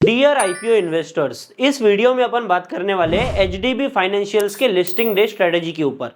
Dear IPO investors, इस video में अपन बात करने वाले हैं एचडीबी फाइनेंशियल्स के लिस्टिंग डे स्ट्रेटेजी के ऊपर।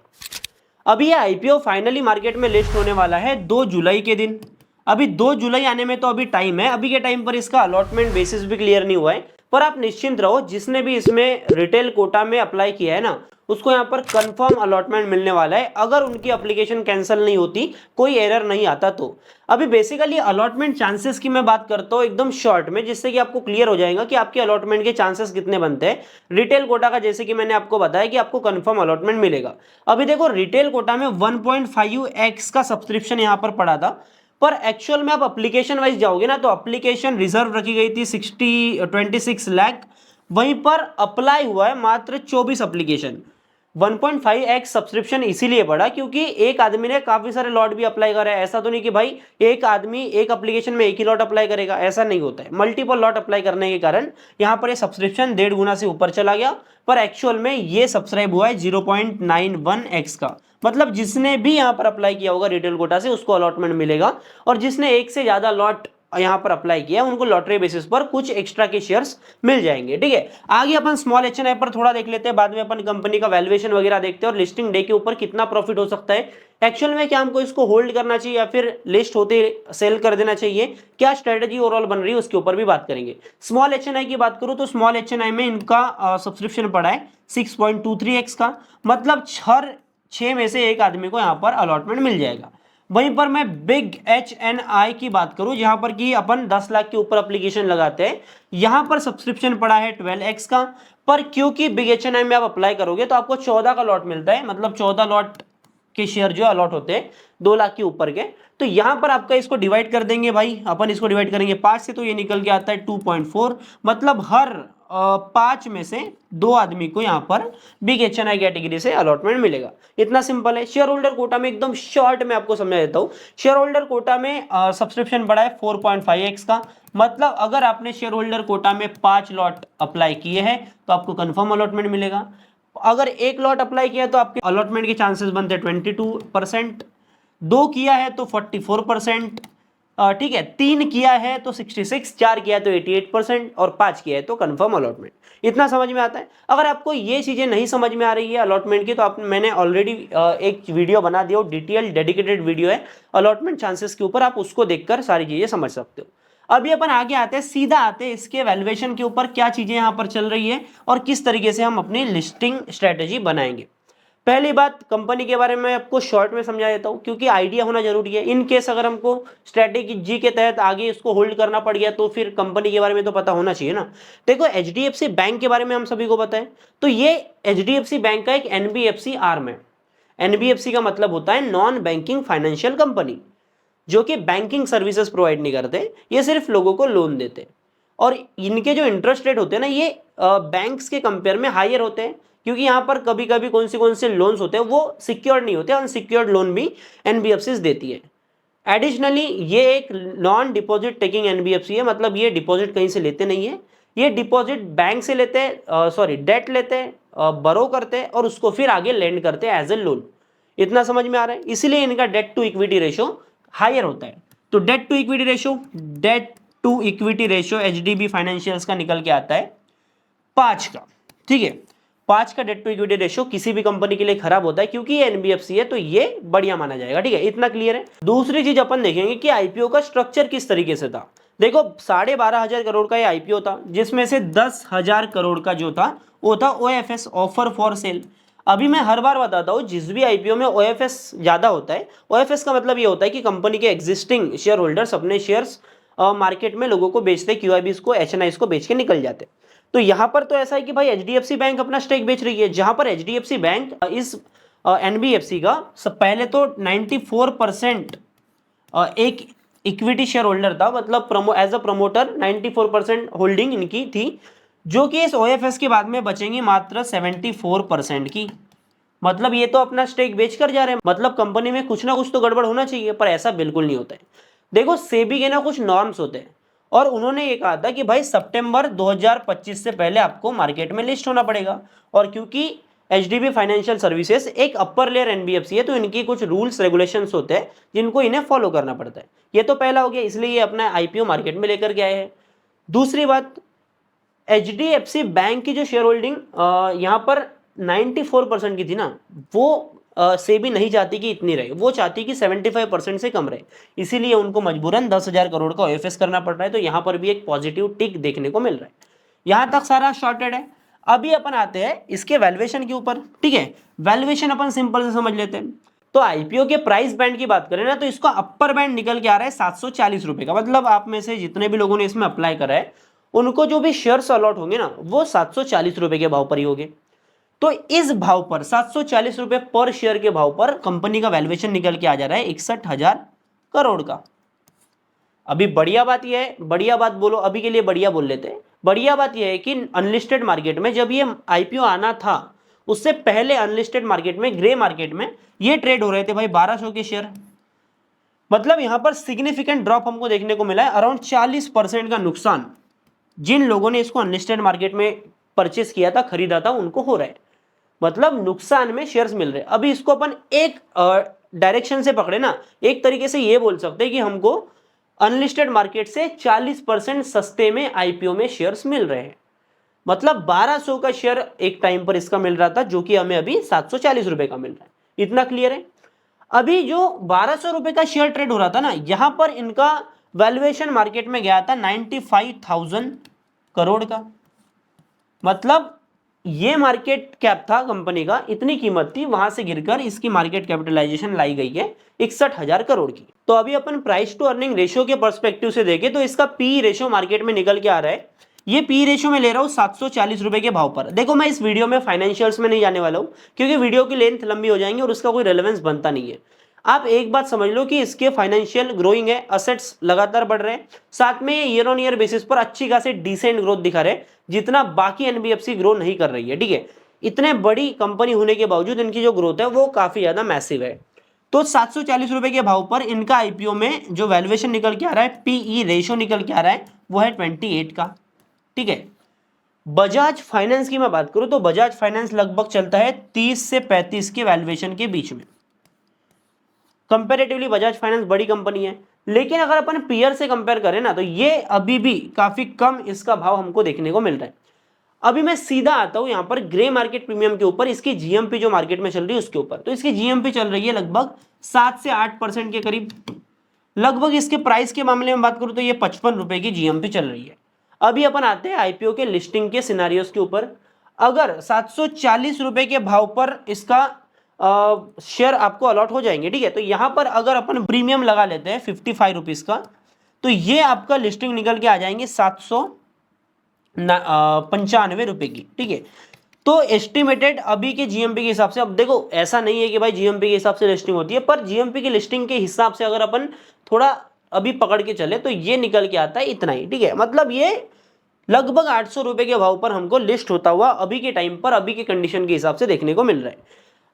अभी ये आईपीओ फाइनली मार्केट में लिस्ट होने वाला है 2 जुलाई के दिन। अभी 2 जुलाई आने में तो अभी टाइम है, अभी के टाइम पर इसका अलॉटमेंट बेसिस भी क्लियर नहीं हुआ है। पर आप निश्चिंत रहो, जिसने भी इसमें रिटेल कोटा में अप्लाई किया है ना, उसको यहाँ पर कंफर्म अलॉटमेंट मिलने वाला है, अगर उनकी एप्लीकेशन कैंसिल नहीं होती, कोई एरर नहीं आता तो। अभी बेसिकली अलॉटमेंट चांसेस की मैं बात करता हूँ एकदम शॉर्ट में, जिससे कि आपको क्लियर हो जाएगा कि आपके अलॉटमेंट के चांसेस कितने बनते हैं। रिटेल कोटा का जैसे कि मैंने आपको बताया कि आपको कंफर्म अलॉटमेंट मिलेगा। अभी देखो, रिटेल कोटा में 1.5x का सब्सक्रिप्शन यहाँ पर पड़ा था, पर एक्चुअल में आप एप्लीकेशन वाइज जाओगे ना, तो एप्लीकेशन रिजर्व रखी गई थी 26 लाख, वहीं पर अप्लाई हुआ है मात्र 24 एप्लीकेशन। 1.5x सब्सक्रिप्शन इसीलिए बढ़ा क्योंकि एक आदमी ने काफी सारे लॉट भी अप्लाई करा है। ऐसा तो नहीं कि भाई एक आदमी एक एप्लीकेशन में एक ही लॉट अप्लाई करेगा, ऐसा नहीं होता है। मल्टीपल लॉट अप्लाई करने के कारण यहाँ पर ये सब्सक्रिप्शन 1.5 गुना से ऊपर चला गया, पर एक्चुअल में ये सब्सक्राइब हुआ है 0.91x का। मतलब जिसने भी यहाँ पर अप्लाई किया होगा रिटेल कोटा से, उसको अलॉटमेंट मिलेगा, और जिसने एक से ज्यादा लॉट यहाँ पर अप्लाई किया उनको लॉटरी बेसिस पर कुछ एक्स्ट्रा के शेयर्स मिल जाएंगे। ठीक है, आगे अपन स्मॉल एचएनआई पर थोड़ा देख लेते हैं, बाद में अपन कंपनी का वैल्यूएशन वगैरह देखते हैं और लिस्टिंग डे के ऊपर कितना प्रॉफिट हो सकता है। एक्चुअल में क्या हमको इसको होल्ड करना चाहिए या फिर लिस्ट होते सेल कर देना चाहिए, क्या स्ट्रेटेजी ओवरऑल बन रही है, उसके ऊपर भी बात करेंगे। स्मॉल एचएनआई की बात करूं तो स्मॉल एचएनआई में इनका सब्सक्रिप्शन पड़ा है 6.23x का, मतलब हर 6 में से एक आदमी को यहाँ पर अलॉटमेंट मिल जाएगा। वहीं पर मैं बिग एचएनआई की बात करूं, जहां पर कि अपन 10 लाख के ऊपर एप्लीकेशन लगाते हैं, यहां पर सब्सक्रिप्शन पड़ा है 12x का। पर क्योंकि बिग एचएनआई में आप अप्लाई करोगे तो आपको 14 का लॉट मिलता है, मतलब 14 लॉट के शेयर जो अलॉट होते हैं 2 लाख के ऊपर के। तो यहां पर आपका इसको डिवाइड कर देंगे भाई, अपन इसको डिवाइड करेंगे 5 से, तो ये निकल के आता है 2.4, मतलब हर 5 में से 2 आदमी को यहाँ पर बिग एचएनआई कैटेगरी से अलॉटमेंट मिलेगा। इतना सिंपल है। शेयर होल्डर कोटा में एकदम शॉर्ट में आपको समझा देता हूँ। शेयर होल्डर कोटा में सब्सक्रिप्शन बढ़ा है 4.5x का, मतलब अगर आपने शेयर होल्डर कोटा में 5 लॉट अप्लाई किए हैं तो आपको कंफर्म अलॉटमेंट मिलेगा। अगर एक लॉट अप्लाई किया तो आपके अलॉटमेंट के चांसेस बनते हैं 22%, 2 किया है तो 44%, ठीक है, 3 किया है तो 66, 4 किया है तो 88% और 5 किया है तो कंफर्म अलॉटमेंट। इतना समझ में आता है। अगर आपको ये चीजें नहीं समझ में आ रही है अलॉटमेंट की, तो आप मैंने ऑलरेडी एक वीडियो बना दिया, डिटेल डेडिकेटेड वीडियो है अलॉटमेंट चांसेस के ऊपर, आप उसको देखकर सारी चीजें समझ सकते हो। अभी अपन आगे आते हैं, सीधा आते हैं इसके वैल्यूएशन के ऊपर, क्या चीजें यहां पर चल रही है और किस तरीके से हम अपनी लिस्टिंग स्ट्रेटेजी बनाएंगे। पहली बात, कंपनी के बारे में आपको शॉर्ट में समझा देता हूं क्योंकि आइडिया होना जरूरी है। इन केस अगर हमको स्ट्रेटेजी के तहत आगे इसको होल्ड करना पड़ गया तो फिर कंपनी के बारे में तो पता होना चाहिए ना। देखो, एचडीएफसी बैंक के बारे में हम सभी को पता है, तो ये एचडीएफसी बैंक का एक एनबीएफसी आर्म है। एनबीएफसी का मतलब होता है नॉन बैंकिंग फाइनेंशियल कंपनी, जो कि बैंकिंग सर्विसेज प्रोवाइड नहीं करते, ये सिर्फ लोगों को लोन देते। और इनके जो इंटरेस्ट रेट होते हैं ना, ये बैंक्स के कंपेयर में हायर होते हैं, क्योंकि यहाँ पर कभी कभी कौन से लोन्स होते हैं वो सिक्योर्ड नहीं होते, अनसिक्योर्ड लोन भी एनबीएफसी देती है। एडिशनली ये एक नॉन डिपॉजिट टेकिंग एनबीएफसी है, मतलब ये डिपॉजिट कहीं से लेते नहीं है, ये डिपॉजिट बैंक से लेते हैं, सॉरी डेट लेते हैं, बरो करते हैं और उसको फिर आगे लेंड करते हैं एज ए लोन। इतना समझ में आ रहा है। इसीलिए इनका debt to equity ratio higher होता है। तो debt to equity ratio HDB Financials का निकल के आता है 5 का। ठीक है, 5 का डेट टू इक्विटी रेशियो किसी भी कंपनी के लिए खराब होता है, क्योंकि ये एनबीएफसी है तो ये बढ़िया माना जाएगा। ठीक है, इतना क्लियर है। दूसरी चीज अपन देखेंगे कि आईपीओ का स्ट्रक्चर किस तरीके से था। देखो, 12,500 करोड़ का ये आईपीओ था, जिसमें से 10,000 करोड़ का जो था वो था ओएफएस, ऑफर फॉर सेल। अभी मैं हर बार बताता हूँ, जिस भी आईपीओ में ओएफएस ज्यादा होता है, ओएफएस का मतलब ये होता है कि कंपनी के एग्जिस्टिंग शेयर होल्डर्स अपने शेयर्स मार्केट में लोगों को बेचते, क्यूआईबीज को, एचएनआईज को बेच के निकल जाते। तो यहां पर तो ऐसा है कि भाई एचडीएफसी बैंक अपना स्टेक बेच रही है, जहां पर एचडीएफसी बैंक इस एनबीएफसी का सब पहले तो 94% एक इक्विटी शेयर होल्डर था, मतलब एज अ प्रमोटर 94% होल्डिंग इनकी थी, जो कि इस ओएफएस के बाद में बचेंगी मात्र 74% की। मतलब ये तो अपना स्टेक बेच कर जा रहे हैं, मतलब कंपनी में कुछ ना कुछ तो गड़बड़ होना चाहिए, पर ऐसा बिल्कुल नहीं होता है। देखो, सेबी के ना कुछ नॉर्म्स होते हैं, और उन्होंने ये कहा था कि भाई सितंबर 2025 से पहले आपको मार्केट में लिस्ट होना पड़ेगा। और क्योंकि एचडीबी फाइनेंशियल सर्विसेज एक अपर लेयर एनबीएफसी है, तो इनकी कुछ रूल्स रेगुलेशंस होते हैं जिनको इन्हें फॉलो करना पड़ता है। ये तो पहला हो गया, इसलिए ये अपना आईपीओ मार्केट में लेकर के आए हैं। दूसरी बात, HDFC बैंक की जो शेयर होल्डिंग यहाँ पर 94% की थी ना, वो सेबी नहीं चाहती कि इतनी रहे, वो चाहती कि 75% से कम रहे, इसीलिए उनको मजबूरन 10,000 करोड़ का OFS करना पड़ रहा है। तो यहाँ पर भी एक पॉजिटिव टिक देखने को मिल रहा है। यहाँ तक सारा शॉर्टेड है। अभी अपन आते हैं इसके वैल्यूएशन के ऊपर, ठीक है। वैल्यूएशन अपन सिंपल से समझ लेते हैं। तो आईपीओ के प्राइस बैंड की बात करें ना, तो इसका अपर बैंड निकल के आ रहा है 740 रुपए का। मतलब आप में से जितने भी लोगों ने इसमें अप्लाई करा है, उनको जो भी शेयर्स अलॉट होंगे ना, वो 740 रुपए के भाव पर ही होंगे। तो इस भाव पर 740 रुपए पर शेयर के भाव पर कंपनी का वैल्यूएशन निकल के आ जा रहा है 61,000 करोड़ का। अभी बढ़िया बात यह है, बढ़िया बात बोलो, अभी के लिए बढ़िया बोल लेते हैं। बढ़िया बात यह है कि अनलिस्टेड मार्केट में जब ये आईपीओ आना था, उससे पहले अनलिस्टेड मार्केट में, ग्रे मार्केट में ये ट्रेड हो रहे थे भाई 1200 के शेयर। मतलब यहां पर सिग्निफिकेंट ड्रॉप हमको देखने को मिला है, अराउंड 40% का नुकसान जिन लोगों ने इसको अनलिस्टेड मार्केट में परचेस किया था, खरीदा था, उनको हो रहा है। मतलब नुकसान में शेयर्स मिल रहे हैं। अभी इसको अपन एक डायरेक्शन से पकड़े ना, एक तरीके से ये बोल सकते हैं कि हमको अनलिस्टेड मार्केट से 40% सस्ते में आईपीओ में शेयर्स मिल रहे हैं। मतलब 1200 का शेयर एक टाइम पर इसका मिल रहा था, जो कि हमें अभी 740 रुपए का मिल रहा है। इतना क्लियर है। अभी जो 1200 रुपए का शेयर ट्रेड हो रहा था ना, यहां पर इनका वैल्यूएशन मार्केट में गया था 95,000 करोड़ का। मतलब ये मार्केट कैप था कंपनी का, इतनी कीमत थी, वहां से गिरकर इसकी मार्केट कैपिटलाइजेशन लाई गई है 61,000 करोड़ की। तो अभी अपन प्राइस टू अर्निंग रेशियो के पर्सपेक्टिव से देखें तो इसका पी रेशियो मार्केट में निकल के आ रहा है। ये पी रेशियो में ले रहा हूं 740 रुपए के भाव पर। देखो मैं इस वीडियो में फाइनेंशियल्स में नहीं जाने वाला हूं, क्योंकि वीडियो की लेंथ लंबी हो जाएंगी और उसका कोई रेलेवेंस बनता नहीं है। आप एक बात समझ लो कि इसके फाइनेंशियल ग्रोइंग है, असेट्स लगातार बढ़ रहे हैं, साथ में ये ईयर ऑन ईयर बेसिस पर अच्छी खासी डिसेंट ग्रोथ दिखा रहे हैं, जितना बाकी एनबीएफसी ग्रो नहीं कर रही है, ठीक है। इतने बड़ी कंपनी होने के बावजूद इनकी जो ग्रोथ है वो काफी ज्यादा मैसिव है। तो 740 रुपए के भाव पर इनका आईपीओ में जो वैल्यूएशन निकल के आ रहा है, पीई रेशियो निकल के आ रहा है, वो है 28 का, ठीक है। बजाज फाइनेंस की मैं बात करूं तो बजाज फाइनेंस लगभग चलता है 30 से 35 के वैल्यूएशन के बीच में। कंपैरेटिवली बजाज फाइनेंस बड़ी कंपनी है, लेकिन अगर अपन पीयर से कंपेयर करें ना, तो ये अभी भी काफी कम इसका भाव हमको देखने को मिल रहा है। अभी मैं सीधा आता हूं यहां पर ग्रे मार्केट प्रीमियम के ऊपर, इसकी जीएमपी जो मार्केट में चल रही है उसके ऊपर। तो इसकी जीएमपी चल रही है लगभग 7 से 8% के करीब। लगभग इसके प्राइस के मामले में बात करूं तो ये 55 रुपए की जीएमपी चल रही है। अभी अपन आते हैं आईपीओ के लिस्टिंग के सिनारियोस के ऊपर। अगर 740 रुपए के भाव पर इसका शेयर आपको अलॉट हो जाएंगे, ठीक है, तो यहां पर अगर अपन प्रीमियम लगा लेते हैं 55 रुपीज का, तो ये आपका लिस्टिंग निकल के आ जाएंगे 795 रुपए की, ठीक है। तो एस्टिमेटेड अभी के जीएमपी के हिसाब से, अब देखो ऐसा नहीं है कि भाई जीएमपी के हिसाब से लिस्टिंग होती है, पर जीएमपी की लिस्टिंग के हिसाब से अगर अपन थोड़ा अभी पकड़ के चले तो ये निकल के आता है इतना ही, ठीक है। मतलब ये लगभग 800 रुपए के भाव पर हमको लिस्ट होता हुआ अभी के टाइम पर, अभी के कंडीशन के हिसाब से देखने को मिल रहा है।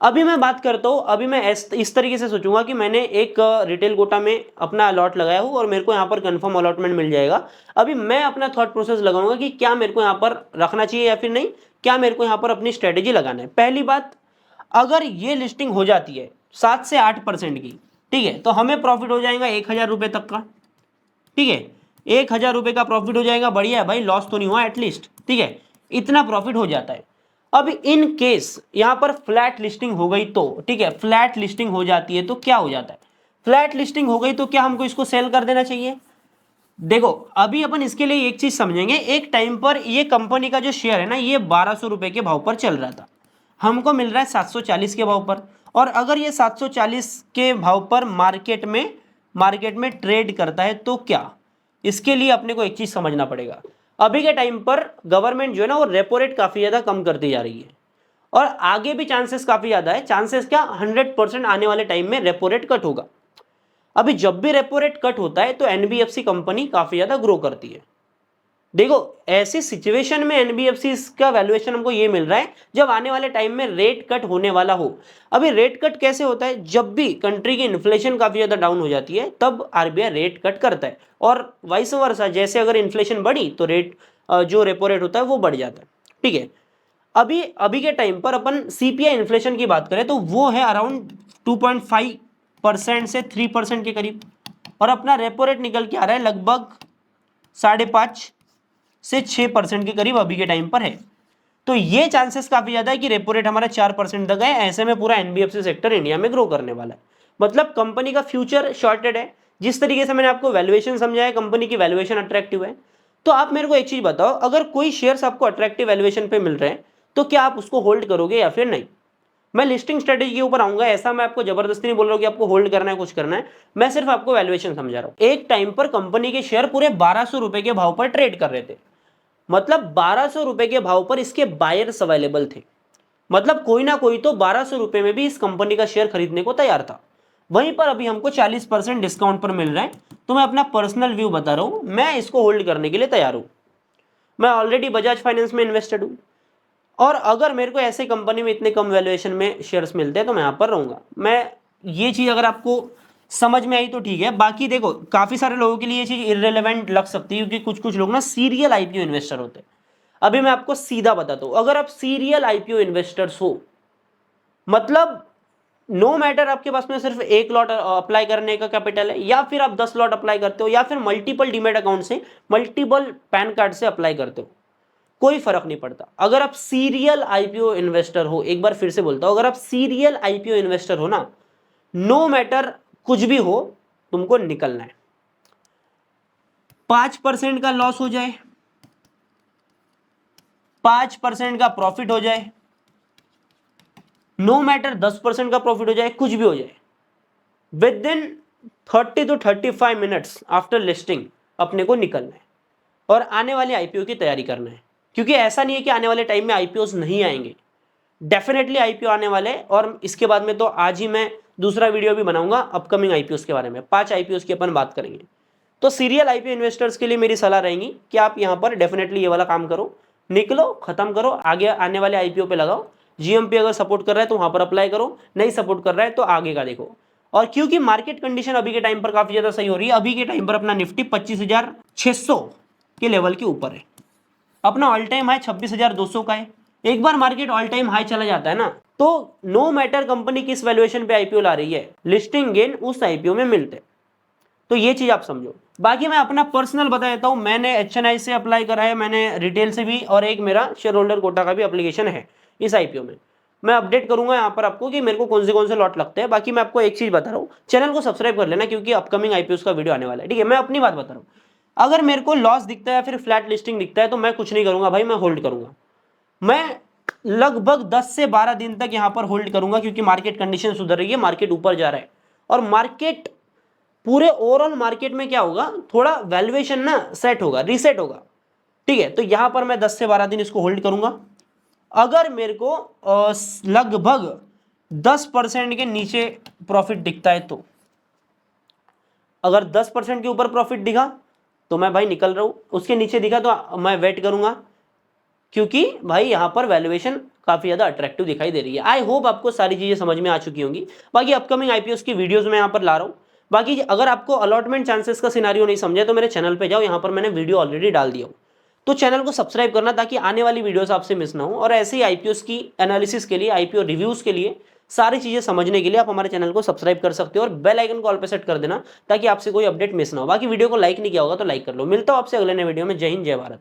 अभी मैं बात करता हूँ, अभी मैं इस तरीके से सोचूंगा कि मैंने एक रिटेल कोटा में अपना अलॉट लगाया हूँ और मेरे को यहाँ पर कंफर्म अलॉटमेंट मिल जाएगा। अभी मैं अपना थॉट प्रोसेस लगाऊंगा कि क्या मेरे को यहाँ पर रखना चाहिए या फिर नहीं, क्या मेरे को यहाँ पर अपनी स्ट्रेटेजी लगाना है। पहली बात, अगर ये लिस्टिंग हो जाती है 7 से 8% की, ठीक है, तो हमें प्रॉफिट हो जाएगा 1,000 रुपये तक का, ठीक है। 1,000 रुपये का प्रॉफिट हो जाएगा, बढ़िया है भाई, लॉस तो नहीं हुआ एटलीस्ट, ठीक है, इतना प्रॉफिट हो जाता है। अब इन केस यहां पर फ्लैट लिस्टिंग हो गई तो, ठीक है, फ्लैट लिस्टिंग हो जाती है तो क्या हो जाता है, फ्लैट लिस्टिंग हो गई तो क्या हमको इसको सेल कर देना चाहिए। देखो अभी अपन इसके लिए एक चीज समझेंगे, एक टाइम पर ये कंपनी का जो शेयर है ना, ये 1200 रुपए के भाव पर चल रहा था, हमको मिल रहा है 740 के भाव पर। और अगर ये 740 के भाव पर मार्केट में ट्रेड करता है तो क्या, इसके लिए अपने को एक चीज समझना पड़ेगा। अभी के टाइम पर गवर्नमेंट जो है ना, वो रेपो रेट काफी ज्यादा कम करती जा रही है और आगे भी चांसेस काफी ज्यादा है। चांसेस क्या, 100% आने वाले टाइम में रेपो रेट कट होगा। अभी जब भी रेपो रेट कट होता है तो एनबीएफसी कंपनी काफी ज्यादा ग्रो करती है। देखो ऐसी सिचुएशन में एनबीएफसी का वैल्यूएशन हमको ये मिल रहा है जब आने वाले टाइम में रेट कट होने वाला हो। अभी रेट कट कैसे होता है, जब भी कंट्री की इन्फ्लेशन काफी ज्यादा डाउन हो जाती है तब आरबीआई रेट कट करता है, और वाइस वर्सा, जैसे अगर इन्फ्लेशन बढ़ी तो रेट जो रेपो रेट होता है वो बढ़ जाता है, ठीक है। अभी के टाइम पर अपन सीपीआई इन्फ्लेशन की बात करें तो वो है अराउंड 2.5% से 3% के करीब, और अपना रेपो रेट निकल के आ रहा है लगभग 5.5 से 6% के करीब अभी के टाइम पर है। तो ये चांसेस काफी ज्यादा है कि रेपो रेट हमारा 4% तक है। ऐसे में पूरा एनबीएफसी सेक्टर इंडिया में ग्रो करने वाला है, मतलब कंपनी का फ्यूचर शॉर्टेड है। जिस तरीके से मैंने आपको वैल्यूएशन समझाया, कंपनी की वैल्यूएशन अट्रैक्टिव है। तो आप मेरे को एक चीज बताओ, अगर कोई शेयर्स आपको अट्रैक्टिव वैल्यूएशन पे मिल रहे हैं तो क्या आप उसको होल्ड करोगे या फिर नहीं? मैं लिस्टिंग स्ट्रेटेजी के ऊपर आऊंगा, ऐसा मैं आपको जबरदस्ती नहीं बोल रहा हूं कि आपको होल्ड करना है, कुछ करना है। मैं सिर्फ आपको वैल्यूएशन समझा रहा हूं। एक टाइम पर कंपनी के शेयर पूरे 1200 रुपए के भाव पर ट्रेड कर रहे थे, मतलब 1200 रुपए के भाव पर इसके बायर्स अवेलेबल थे, मतलब कोई ना कोई तो 1200 रुपए में भी इस कंपनी का शेयर खरीदने को तैयार था। वहीं पर अभी हमको 40% डिस्काउंट पर मिल रहा है। तो मैं अपना पर्सनल व्यू बता रहा हूं, मैं इसको होल्ड करने के लिए तैयार हूं। मैं ऑलरेडी बजाज फाइनेंस में इन्वेस्टेड हूं, और अगर मेरे को ऐसे कंपनी में इतने कम वैल्यूएशन में शेयर्स मिलते हैं तो मैं यहां पर रहूंगा। मैं ये चीज अगर आपको समझ में आई तो ठीक है। बाकी देखो, काफी सारे लोगों के लिए ये चीज इररिलेवेंट लग सकती है, क्योंकि कुछ कुछ लोग ना सीरियल आईपीओ इन्वेस्टर होते हैं। अभी मैं आपको सीधा बताता हूं, अगर आप सीरियल आईपीओ इन्वेस्टर्स हो, मतलब नो मैटर आपके पास में सिर्फ एक लॉट अप्लाई करने का कैपिटल है, या फिर आप 10 लॉट अप्लाई करते हो, या फिर मल्टीपल डीमेट अकाउंट से, मल्टीपल पैन कार्ड से अप्लाई करते हो, कोई फर्क नहीं पड़ता। अगर आप सीरियल आईपीओ इन्वेस्टर हो, एक बार फिर से बोलता हूं, अगर आप सीरियल आईपीओ इन्वेस्टर हो ना, नो मैटर कुछ भी हो, तुमको निकलना है। 5% का लॉस हो जाए, 5% का प्रॉफिट हो जाए, नो मैटर 10% का प्रॉफिट हो जाए, कुछ भी हो जाए, with in 30 to 35 minutes after listing अपने को निकलना है और आने वाले आईपीओ की तैयारी करना है। क्योंकि ऐसा नहीं है कि आने वाले टाइम में आईपीओस नहीं आएंगे, डेफिनेटली आईपीओ आने वाले हैं। और इसके बाद में तो आज ही मैं दूसरा वीडियो भी बनाऊंगा अपकमिंग आईपीओस के बारे में, 5 आईपीओस की अपन बात करेंगे। तो सीरियल आईपीओ इन्वेस्टर्स के लिए मेरी सलाह रहेगी कि आप यहां पर डेफिनेटली ये वाला काम करो, निकलो, खत्म करो, आगे आने वाले आईपीओ पे लगाओ। जीएमपी अगर सपोर्ट कर रहा है तो वहां पर अप्लाई करो, नहीं सपोर्ट कर रहा है तो आगे का देखो। और क्योंकि मार्केट कंडीशन अभी के टाइम पर काफी ज्यादा सही हो रही है, अभी के टाइम पर अपना निफ्टी 25,600 के लेवल के ऊपर है, अपना ऑल टाइम हाई 26,200 का है। एक बार मार्केट ऑल टाइम हाई चला जाता है ना, तो नो मैटर कंपनी किस वैल्यूएशन पे आईपीओ ला रही है, लिस्टिंग गेन उस आईपीओ में मिलते हैं। तो ये चीज आप समझो। बाकी मैं अपना पर्सनल बता देता हूं, मैंने एचएनआई से अप्लाई करा है, मैंने रिटेल से भी, और एक मेरा शेयर होल्डर कोटा का भी एप्लीकेशन है इस आईपीओ में। मैं अपडेट करूंगा यहाँ पर आपको कि मेरे को कौन से लॉट लगते हैं। बाकी मैं आपको एक चीज बता रहा हूँ, चैनल को सब्सक्राइब कर लेना, क्योंकि अपकमिंग आईपीओ का वीडियो आने वाला है, ठीक है। मैं अपनी बात बता रहा हूँ, अगर मेरे को लॉस दिखता है या फिर फ्लैट लिस्टिंग दिखता है तो मैं कुछ नहीं करूंगा भाई, मैं होल्ड करूंगा। मैं लगभग 10 से 12 दिन तक यहां पर होल्ड करूंगा, क्योंकि मार्केट कंडीशन सुधर रही है, मार्केट ऊपर जा रहा है। और मार्केट पूरे ओवरऑल मार्केट में क्या होगा, थोड़ा वैल्यूएशन ना सेट होगा, रीसेट होगा, ठीक है। तो यहां पर मैं 10 से 12 दिन इसको होल्ड करूंगा। अगर मेरे को लगभग 10% के नीचे प्रॉफिट दिखता है, तो अगर 10% के ऊपर प्रॉफिट दिखा तो मैं भाई निकल रहा हूं, उसके नीचे दिखा तो मैं वेट करूंगा, क्योंकि भाई यहां पर वैल्यूएशन काफी ज्यादा अट्रैक्टिव दिखाई दे रही है। आई होप आपको सारी चीजें समझ में आ चुकी होंगी। बाकी अपकमिंग आईपीओस की वीडियोस में यहां पर ला रहा हूं। बाकी अगर आपको अलॉटमेंट चांसेस का सिनारियो नहीं समझे तो मेरे चैनल पे जाओ, यहां पर मैंने वीडियो ऑलरेडी डाल दिया हूं। तो चैनल को सब्सक्राइब करना, ताकि आने वाली वीडियोस आपसे मिस ना हो। और ऐसे ही आईपीओस की एनालिसिस के लिए, आईपीओ रिव्यूज के लिए, सारी चीजें समझने के लिए आप हमारे चैनल को सब्सक्राइब कर सकते हो, और बेल आइकन को ऑल पे सेट कर देना, ताकि आपसे कोई अपडेट मिस ना हो। बाकी वीडियो को लाइक नहीं किया होगा तो लाइक कर लो। मिलता हूं आपसे अगले नए वीडियो में। जय हिंद, जय भारत।